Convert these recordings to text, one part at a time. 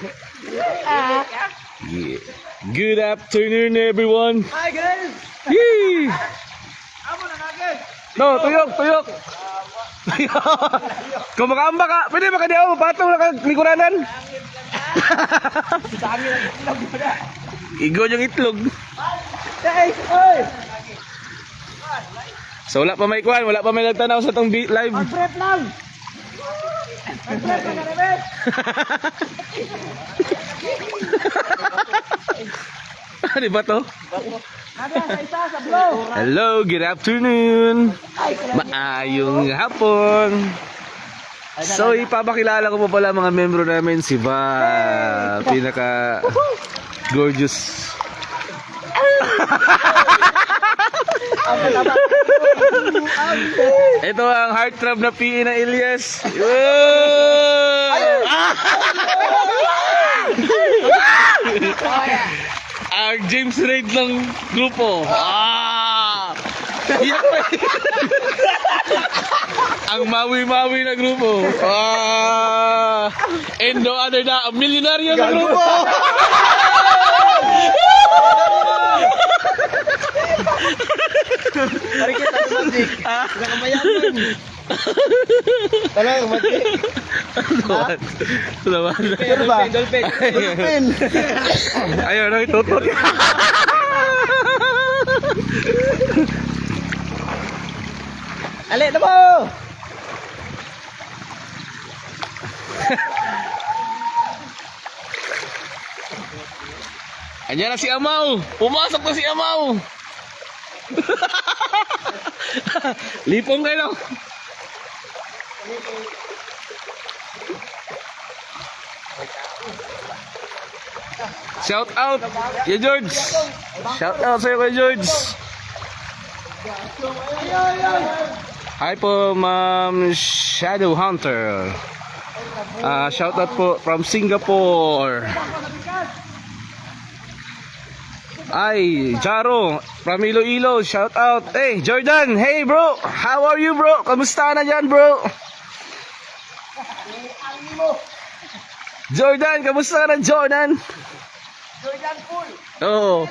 Yeah. Good afternoon, everyone. Hi guys! Yee! Amo na natin! No, tuyok, tuyok. Kung makaamba ka, pwede ba ka di ako patong na kaliguranan? Dami na itlog mo na! Igo yung itlog. Hey! Oy! So wala pa may kwan, wala pa may nagtanaw sa tong live. Mag-prep lang! Mag-prep ka na namin! Ano ba to? Ada sa isa sa blow! Hello, good afternoon. Maayong hapon. So ipapakilala ko po pala mga membro namin si Va, pinaka gorgeous. Ito ang heartthrob na PE ng Elias. Ang James Reid ng grupo. Ang mawi-mawi na grupo. And no other na, ang milyonaryo na grupo. Mari kita magic! Nakamayaman! Talagang magic! Salamat. Pero ba? Dolphin! Dolphin! Ayaw na itutot. Ali na mo! Andiyan na si Amaw. Pumasok na si Amaw. Lipong kayo lang. Shout out kay George. Shout out sa'yo kay George. Hi po Ma'am Shadow Hunter. Shout out po from Singapore. Ay, Jaro from Iloilo, shout out. Hey, Jordan, hey bro, how are you bro? Kamusta na dyan bro? Jordan, kamusta ka na Jordan? Jordan full! Oo.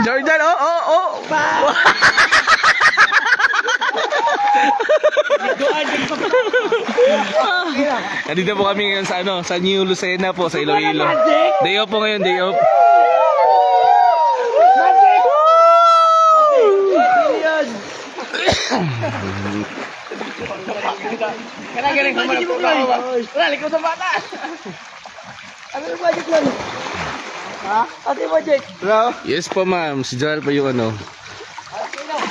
Jordan, oh. Nandito po kami ngayon sa sa New Lucena po, sa Iloilo. Day off po ngayon, day off. Kaya galing ko man po ba? Wala, likod sa bata! Ano yung magic lang? Ha? Ano yung magic? Bro? Yes po ma'am, si Joel po yung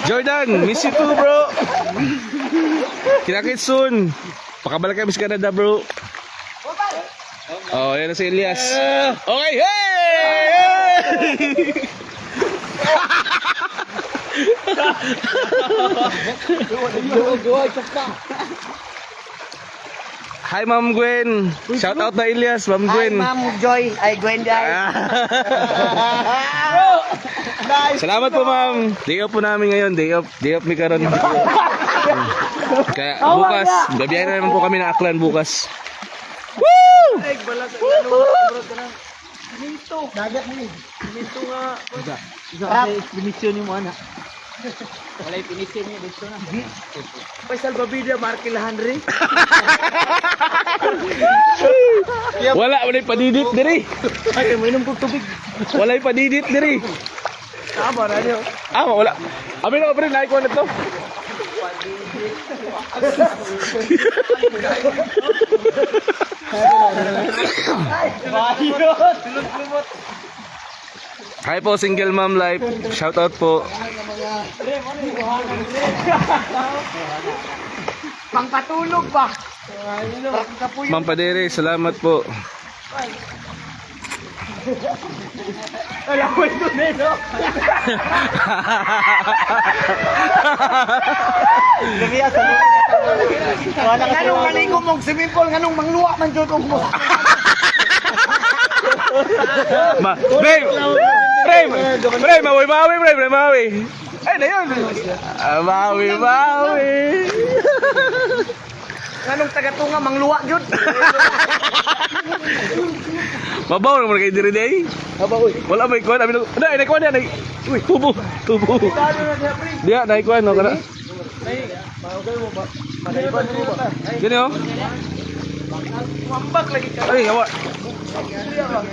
Jordan, miss you too bro. Kinakit soon. Pakabalik kami sa Canada bro. Oh, yan na si Elias. Okay, hey! Hi Ma'am Gwen. Shout out na Elias, Ma'am Gwen. Hi, Ma'am Joy. Ay, Gwen Day. Salamat po Ma'am. Day off po namin ngayon. Day off mi karon. Kaya bukas, gabiyahin na naman po kami ng Aklan bukas. Woo! Dagat ni. Minto nga. Isa finisyon mo ana. Wala finisyon niya dito na. Pay salbabida Markel Henry. Wala padidit diri. Ay, mainom ko tubig. Wala padidit diri. Tama na niyo. Wala. Abi na pre, like ko na to. Hi po Single Mom Life. Shout out po. Pangpatulog ba? Ma'am Padere, salamat po. Alam mo ito nito. Gabiya sa wala ka nung maligo mong swimming pool nganong mangluwa man jud mo. Pre, mawi. Ay, na yun. Mawi. Nganong taga-tunga mangluwa jud. Mabaw naman kay diri day. Haba, uy. Wala may kuan abi. Ana, kuan na. Uy, tubo. Kano na siya, pre? Dia na kuan no kana. Ay, maugay mo ba? Panayban mo ba? Ay, Kini oh. mambak lagi ka. Ay, awa.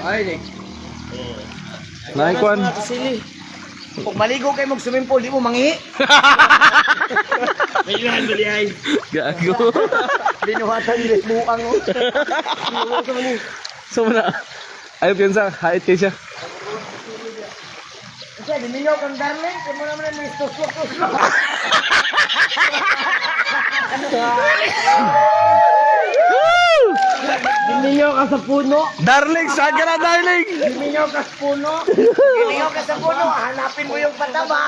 Ay, ni. Nay kuan. Kung maligo kayo mag-swimming pool, di mo mangihi. May ilahan bali ay. Gago. Binuhatan nila buang mo. So na. Ayo piensa, hait kay siya. Kasi, diminyaw kang darling. Kaya mo naman may stos-stos. Diminyaw ka sa puno. Darling, saan ka na, darling? Diminyaw ka sa puno. Diminyaw ka sa puno. Hanapin mo yung pataba.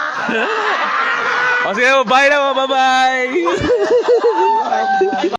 O sige, bye na, bye-bye.